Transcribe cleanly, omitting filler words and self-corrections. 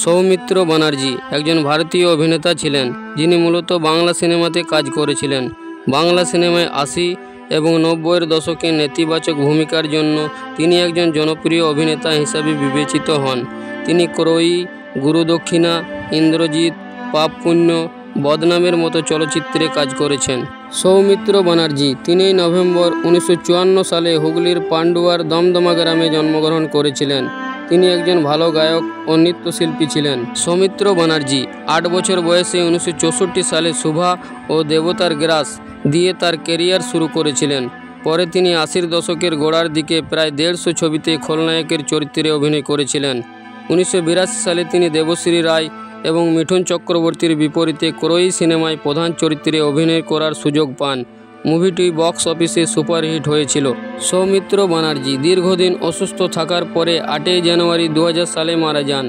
সৌমিত্র ব্যানার্জি একজন ভারতীয় অভিনেতা ছিলেন যিনি মূলত বাংলা সিনেমাতে কাজ করেছিলেন। বাংলা সিনেমায় ৮০ এবং ৯০-এর দশকে নেতিবাচক ভূমিকার জন্য তিনি একজন জনপ্রিয় অভিনেতা হিসাবে বিবেচিত হন। তিনি ক্রয়ী, গুরুদক্ষিণা, ইন্দ্রজিৎ, পাপ পুণ্য, বদনামের মতো চলচ্চিত্রে কাজ করেছেন। সৌমিত্র ব্যানার্জি ৩ নভেম্বর ১৯৫৪ সালে হুগলির পান্ডুয়ার দমদমা গ্রামে জন্মগ্রহণ করেছিলেন। তিনি একজন ভালো গায়ক ও নৃত্যশিল্পী ছিলেন। সৌমিত্র ব্যানার্জি ৮ বছর বয়সে ১৯৬৪ সালে শুভা ও দেবতার গ্রাস দিয়ে তার ক্যারিয়ার শুরু করেছিলেন। পরে তিনি ৮০-এর দশকের গোড়ার দিকে প্রায় ১৫০ ছবিতে খলনায়কের চরিত্রে অভিনয় করেছিলেন। ১৯৮২ সালে তিনি দেবশ্রী রায় এবং মিঠুন চক্রবর্তীর বিপরীতে ক্রয়ী সিনেমায় প্রধান চরিত্রে অভিনয় করার সুযোগ পান। মুভিটি বক্স অফিসে সুপারহিট হয়েছিল। সৌমিত্র ব্যানার্জি দীর্ঘদিন অসুস্থ থাকার পরে ৮ জানুয়ারি ২০০০ সালে মারা যান।